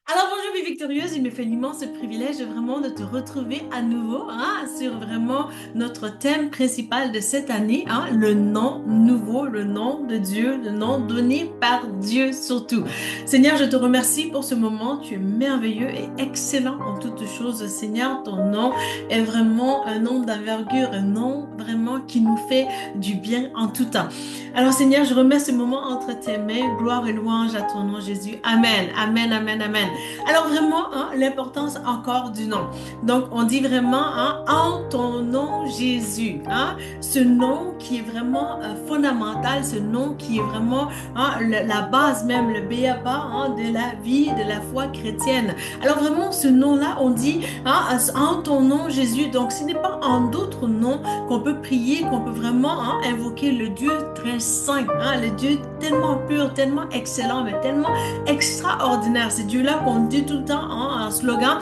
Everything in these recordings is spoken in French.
Alors bonjour mes victorieuses, il me fait l'immense privilège vraiment de te retrouver à nouveau sur vraiment notre thème principal de cette année, le nom nouveau, le nom de Dieu, le nom donné par Dieu surtout. Seigneur, je te remercie pour ce moment, tu es merveilleux et excellent en toutes choses. Seigneur, ton nom est vraiment un nom d'envergure, un nom vraiment qui nous fait du bien en tout temps. Alors Seigneur, je remets ce moment entre tes mains, gloire et louange à ton nom Jésus. Amen, amen, amen, amen. Alors vraiment, l'importance encore du nom. Donc, on dit vraiment, en ton nom Jésus, ce nom qui est vraiment fondamental, ce nom qui est vraiment la base même, le béaba de la vie, de la foi chrétienne. Alors vraiment, ce nom-là, on dit, en ton nom Jésus. Donc, ce n'est pas en d'autres noms qu'on peut prier, qu'on peut vraiment invoquer le Dieu très saint, le Dieu tellement pur, tellement excellent, mais tellement extraordinaire. C'est Dieu-là qu'on dit tout le temps en slogan,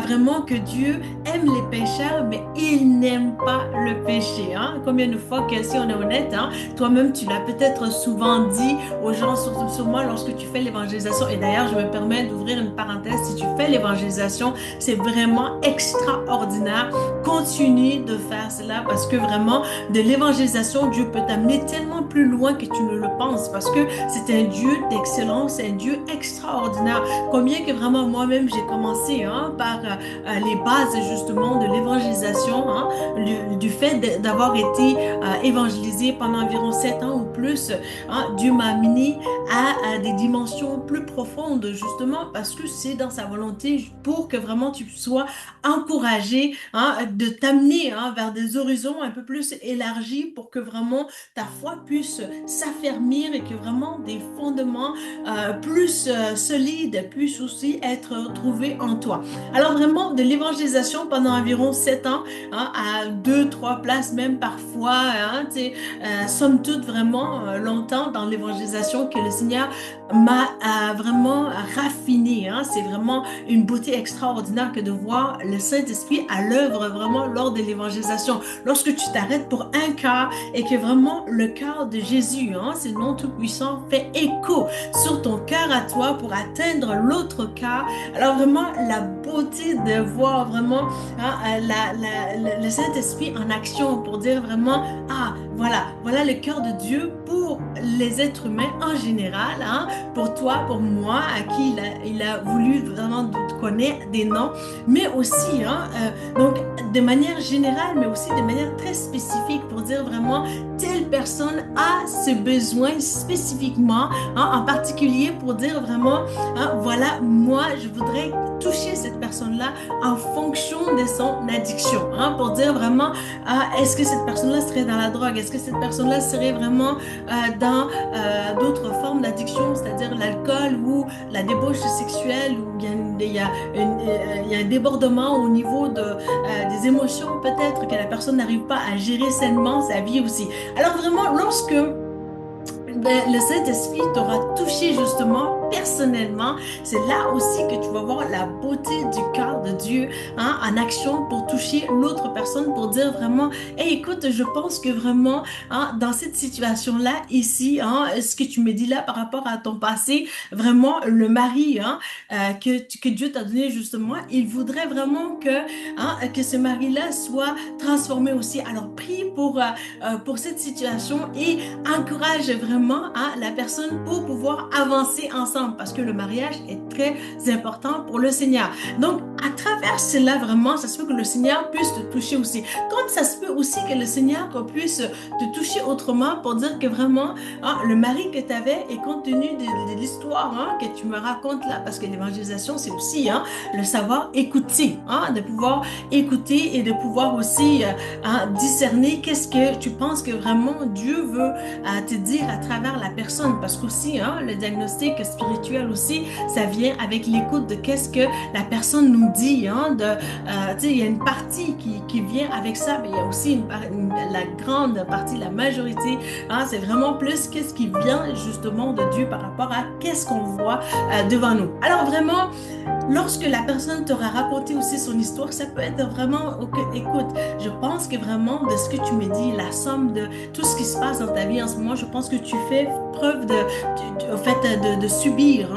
vraiment que Dieu aime les pécheurs, mais il n'aime pas le péché. Combien de fois que si on est honnête, toi-même tu l'as peut-être souvent dit aux gens, sur moi lorsque tu fais l'évangélisation. Et d'ailleurs, je me permets d'ouvrir une parenthèse. Si tu fais l'évangélisation, c'est vraiment extraordinaire. Continue de faire cela parce que vraiment, de l'évangélisation, Dieu peut t'amener tellement plus loin que tu ne le penses parce que c'est un Dieu d'excellence, c'est un Dieu extraordinaire. Combien que vraiment moi-même j'ai commencé par les bases justement de l'évangélisation, du fait d'avoir été évangélisé pendant environ 7 ans ou plus. Dieu m'a amené à des dimensions plus profondes justement parce que c'est dans sa volonté pour que vraiment tu sois encouragé de t'amener vers des horizons un peu plus élargis pour que vraiment ta foi puisse s'affermir et que vraiment des fondements plus solides puissent aussi être trouvés en toi. Alors vraiment, de l'évangélisation pendant environ 7 ans, à deux, trois places même parfois, somme toute vraiment longtemps dans l'évangélisation que le Seigneur m'a vraiment raffiné. C'est vraiment une beauté extraordinaire que de voir le Saint-Esprit à l'œuvre vraiment lors de l'évangélisation. Lorsque tu t'arrêtes pour un cœur et que vraiment le cœur de Jésus, c'est le nom tout-puissant, fait écho sur ton cœur à toi pour atteindre l'autre cœur. Alors vraiment, la beauté de voir vraiment le Saint-Esprit en action pour dire vraiment, voilà le cœur de Dieu pour les êtres humains en général, pour toi, pour moi, à qui il a voulu vraiment connaître des noms, mais aussi, donc de manière générale, mais aussi de manière très spécifique pour dire vraiment telle personne a ce besoin spécifiquement, en particulier pour dire vraiment, voilà, moi, je voudrais toucher cette personne-là en fonction de son addiction, pour dire vraiment, est-ce que cette personne-là serait dans la drogue, est-ce que cette personne-là serait vraiment dans d'autres formes d'addiction, c'est-à-dire l'alcool ou la débauche sexuelle, où il y a un débordement au niveau des émotions peut-être que la personne n'arrive pas à gérer sainement sa vie aussi. Alors vraiment, lorsque le Saint-Esprit t'aura touché justement personnellement, c'est là aussi que tu vas voir la beauté du cœur de Dieu en action pour toucher l'autre personne, pour dire vraiment, hey, écoute, je pense que vraiment, dans cette situation-là, ici, ce que tu me dis là par rapport à ton passé, vraiment, le mari que Dieu t'a donné justement, il voudrait vraiment que ce mari-là soit transformé aussi. Alors, prie pour cette situation et encourage vraiment la personne pour pouvoir avancer ensemble parce que le mariage est très important pour le Seigneur. Donc, à travers cela, vraiment, ça se peut que le Seigneur puisse te toucher aussi. Comme ça se peut aussi que le Seigneur puisse te toucher autrement pour dire que vraiment, le mari que tu avais, et compte tenu de l'histoire que tu me racontes là, parce que l'évangélisation, c'est aussi le savoir écouter, de pouvoir écouter et de pouvoir aussi discerner qu'est-ce que tu penses que vraiment Dieu veut te dire à travers la personne. Parce qu'aussi, le diagnostic spirituel aussi, ça vient avec l'écoute de qu'est-ce que la personne nous dit. Il y a une partie qui vient avec ça, mais il y a aussi la grande partie, la majorité, c'est vraiment plus qu'est-ce qui vient justement de Dieu par rapport à qu'est-ce qu'on voit devant nous. Alors vraiment, lorsque la personne t'aura raconté aussi son histoire, ça peut être vraiment, ok, écoute, je pense que vraiment de ce que tu me dis, la somme de tout ce qui se passe dans ta vie en ce moment, je pense que tu fais preuve au fait, de subir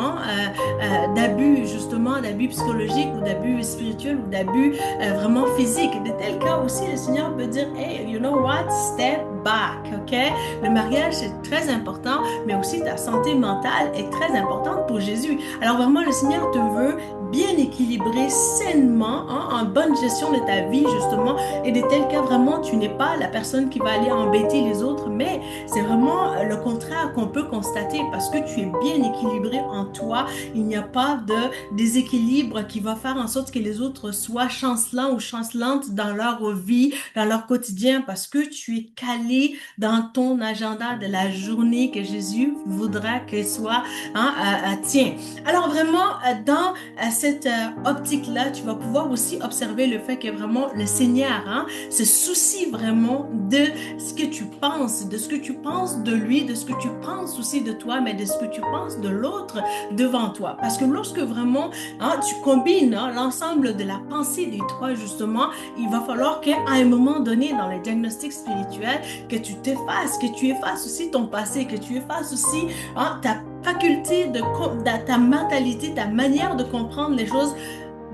d'abus, justement, d'abus psychologiques ou d'abus spirituels ou d'abus vraiment physiques. De tels cas aussi, le Seigneur peut dire, hey, you know what, step back, ok? Le mariage, c'est très important, mais aussi ta santé mentale est très importante pour Jésus. Alors vraiment, le Seigneur te veut bien équilibré, sainement, en bonne gestion de ta vie, justement. Et de tel cas, vraiment, tu n'es pas la personne qui va aller embêter les autres, mais c'est vraiment le contraire qu'on peut constater parce que tu es bien équilibré en toi. Il n'y a pas de déséquilibre qui va faire en sorte que les autres soient chancelants ou chancelantes dans leur vie, dans leur quotidien, parce que tu es calé dans ton agenda de la journée que Jésus voudra qu'elle soit, tiens. Alors vraiment, dans cette optique-là, tu vas pouvoir aussi observer le fait que vraiment le Seigneur se soucie vraiment de ce que tu penses, de ce que tu penses de lui, de ce que tu penses aussi de toi, mais de ce que tu penses de l'autre devant toi. Parce que lorsque vraiment tu combines l'ensemble de la pensée des trois, justement, il va falloir qu'à un moment donné, dans le diagnostic spirituel, que tu effaces aussi ton passé, que tu effaces aussi ta faculté ta mentalité, ta manière de comprendre les choses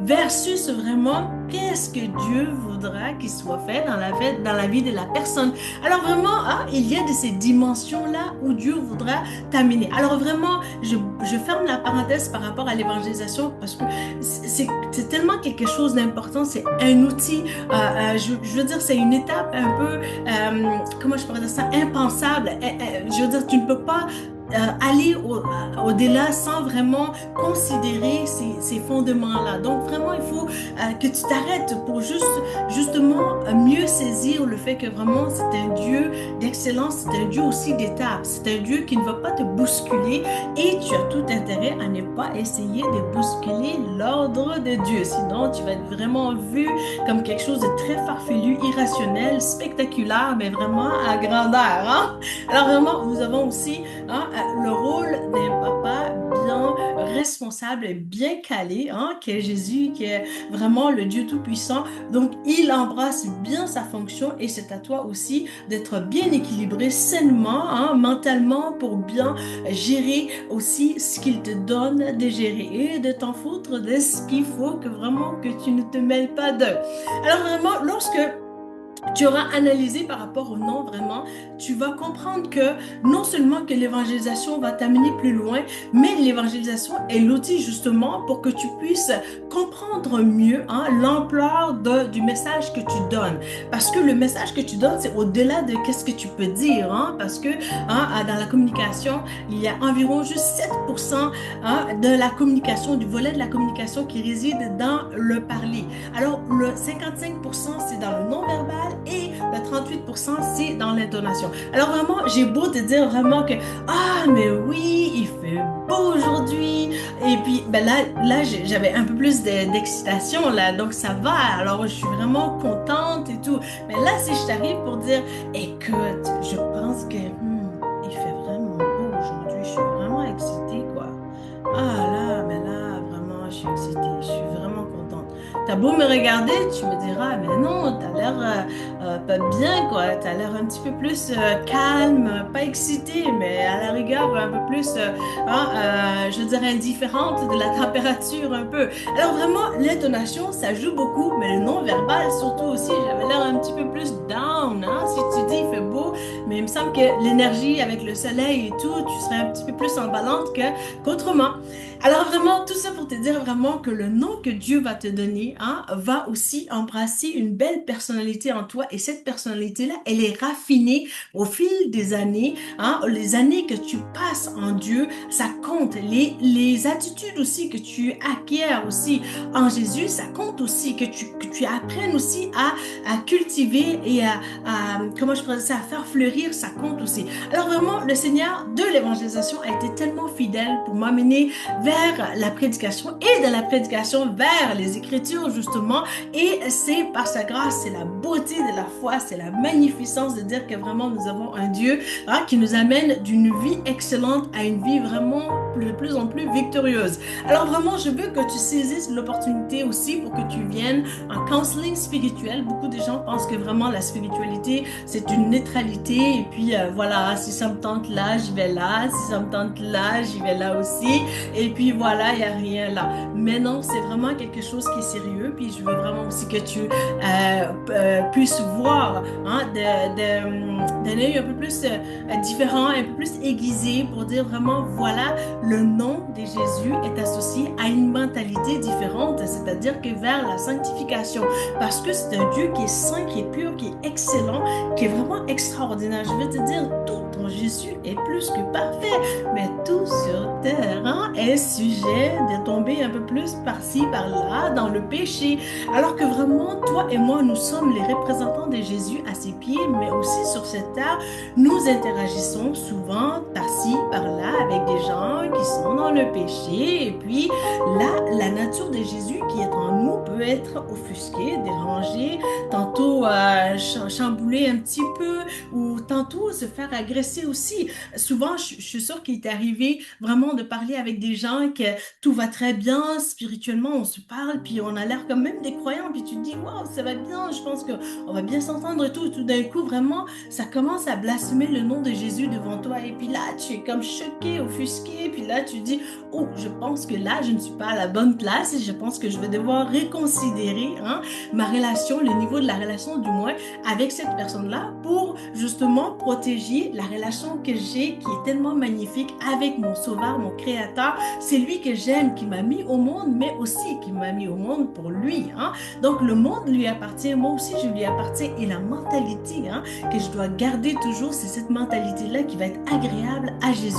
versus vraiment qu'est-ce que Dieu voudra qu'il soit fait dans la vie de la personne. Alors vraiment, il y a de ces dimensions-là où Dieu voudra t'amener. Alors vraiment, je ferme la parenthèse par rapport à l'évangélisation parce que c'est tellement quelque chose d'important, c'est un outil, je veux dire, c'est une étape un peu, comment je pourrais dire ça, impensable. Je veux dire, tu ne peux pas aller au-delà sans vraiment considérer ces fondements-là. Donc vraiment, il faut que tu t'arrêtes pour justement mieux saisir le fait que vraiment c'est un Dieu d'excellence, c'est un Dieu aussi d'étape, c'est un Dieu qui ne va pas te bousculer et tu as tout intérêt à ne pas essayer de bousculer l'ordre de Dieu. Sinon, tu vas être vraiment vu comme quelque chose de très farfelu, irrationnel, spectaculaire, mais vraiment à grandeur. Alors vraiment, nous avons aussi le rôle d'un papa bien responsable, bien calé, qui est Jésus, qui est vraiment le Dieu Tout-Puissant. Donc, il embrasse bien sa fonction et c'est à toi aussi d'être bien équilibré sainement, mentalement, pour bien gérer aussi ce qu'il te donne de gérer et de t'en foutre de ce qu'il faut que vraiment que tu ne te mêles pas d'eux. Alors vraiment, lorsque tu auras analysé par rapport au nom vraiment, tu vas comprendre que non seulement que l'évangélisation va t'amener plus loin, mais l'évangélisation est l'outil justement pour que tu puisses comprendre mieux l'ampleur du message que tu donnes. Parce que le message que tu donnes, c'est au-delà de qu'est-ce que tu peux dire. Parce que dans la communication, il y a environ juste 7% de la communication, du volet de la communication qui réside dans le parler. Alors, le 55%, c'est dans le non-verbal et le 38%, c'est dans l'intonation. Alors vraiment, j'ai beau te dire vraiment que mais oui, il fait beau aujourd'hui. Et puis, ben là j'avais un peu plus d'excitation, là, donc ça va. Alors, je suis vraiment contente et tout. Mais là, si je t'arrive pour dire, écoute, je pense que il fait vraiment beau aujourd'hui. Je suis vraiment excitée, quoi. Mais là, vraiment, je suis excitée. Je suis vraiment contente. T'as beau me regarder, tu me diras, mais non, t'as l'air pas bien, quoi. T'as l'air un petit peu plus calme, pas excité, mais à la rigueur un peu plus, je dirais indifférente de la température un peu. Alors vraiment, l'intonation, ça joue beaucoup, mais le non-verbal surtout aussi, j'avais l'air un petit peu plus down, si tu dis il fait beau, mais il me semble que l'énergie avec le soleil et tout, tu serais un petit peu plus emballante qu'autrement. Alors vraiment, tout ça pour te dire vraiment que le nom que Dieu va te donner va aussi embrasser une belle personnalité en toi et cette personnalité-là, elle est raffinée au fil des années. Les années que tu passes en Dieu, ça compte. Les attitudes aussi que tu acquiers aussi en Jésus, ça compte aussi. Que tu apprennes aussi à cultiver et comment je pourrais dire ça, à faire fleurir, ça compte aussi. Alors vraiment, le Seigneur de l'évangélisation a été tellement fidèle pour m'amener vers la prédication et de la prédication vers les Écritures, justement. Et c'est par sa grâce, c'est la beauté de la foi, c'est la magnificence de dire que vraiment nous avons un Dieu qui nous amène d'une vie excellente à une vie vraiment de plus en plus victorieuse. Alors vraiment, je veux que tu saisisses l'opportunité aussi pour que tu viennes en counseling spirituel. Beaucoup de gens pensent que vraiment la spiritualité, c'est une neutralité. Et puis voilà, si ça me tente là, j'y vais là. Si ça me tente là, j'y vais là aussi. Et puis voilà, il n'y a rien là. Mais non, c'est vraiment quelque chose qui est sérieux. Puis je veux vraiment aussi que tu puisses voir d'un œil un peu plus différent, un peu plus aiguisé pour dire vraiment, voilà, le nom de Jésus est associé à une mentalité différente, c'est-à-dire que vers la sanctification, parce que c'est un Dieu qui est saint, qui est pur, qui est excellent, qui est vraiment extraordinaire. Je vais te dire, tout en Jésus est plus que parfait, mais tout sur terre est sujet de tomber un peu plus par-ci, par-là, dans le péché, alors que vraiment, toi et moi, nous sommes les représentants de Jésus à ses pieds, mais aussi sur cette terre, nous interagissons souvent par-ci, par-là avec des gens qui sont dans le péché. Et puis là, la nature de Jésus qui est en nous peut être offusquée, dérangée, tantôt chamboulée un petit peu ou tantôt se faire agresser aussi. Souvent, je suis sûre qu'il est arrivé vraiment de parler avec des gens que tout va très bien, spirituellement, on se parle, puis on a l'air comme même des croyants, puis tu te dis, waouh, ça va bien, je pense qu'on va bien s'entendre et tout. Tout d'un coup, vraiment, ça commence à blasphémer le nom de Jésus devant toi. Et puis là, tu es comme choqué, offusqué. Puis là, tu dis, oh, je pense que là, je ne suis pas à la bonne place. Et je pense que je vais devoir reconsidérer ma relation, le niveau de la relation du moins, avec cette personne-là pour justement protéger la relation que j'ai qui est tellement magnifique avec mon Sauveur, mon Créateur. C'est lui que j'aime, qui m'a mis au monde, mais aussi qui m'a mis au monde pour lui. Donc, le monde lui appartient, moi aussi, je lui appartiens. Et la mentalité que je dois garder toujours, c'est cette mentalité-là qui va être agréable à Jésus.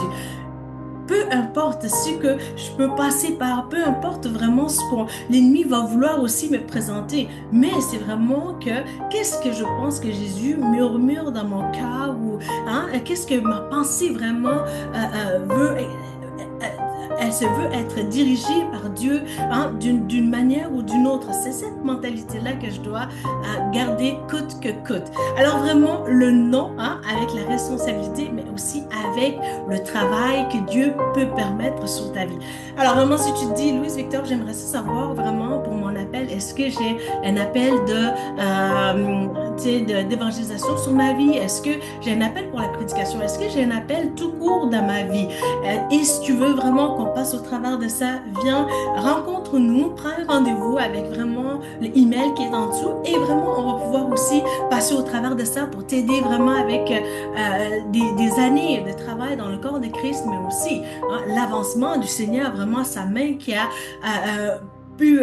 Peu importe ce que je peux passer par, peu importe vraiment ce qu'on l'ennemi va vouloir aussi me présenter, mais c'est vraiment que qu'est-ce que je pense que Jésus murmure dans mon cœur ou qu'est-ce que ma pensée vraiment veut elle se veut être dirigée par Dieu d'une manière ou d'une autre. C'est cette mentalité-là que je dois garder coûte que coûte. Alors vraiment, le non avec la responsabilité, mais aussi avec le travail que Dieu peut permettre sur ta vie. Alors vraiment, si tu te dis, Louise Victor, j'aimerais savoir vraiment pour mon appel, est-ce que j'ai un appel d'évangélisation sur ma vie? Est-ce que j'ai un appel pour la prédication? Est-ce que j'ai un appel tout court dans ma vie? Et si tu veux vraiment qu'on passe au travers de ça, viens, rencontre-nous, prends un rendez-vous avec vraiment le email qui est en dessous et vraiment on va pouvoir aussi passer au travers de ça pour t'aider vraiment avec des années de travail dans le corps de Christ, mais aussi l'avancement du Seigneur, vraiment sa main qui a pu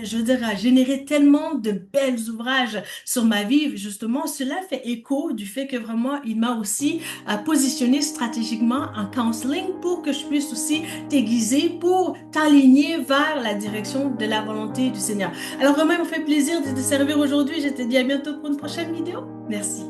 je veux dire, générer tellement de belles ouvrages sur ma vie. Justement, cela fait écho du fait que vraiment, il m'a aussi positionné stratégiquement en counseling pour que je puisse aussi t'aiguiser pour t'aligner vers la direction de la volonté du Seigneur. Alors, vraiment, il m'a fait plaisir de te servir aujourd'hui. Je te dis à bientôt pour une prochaine vidéo. Merci.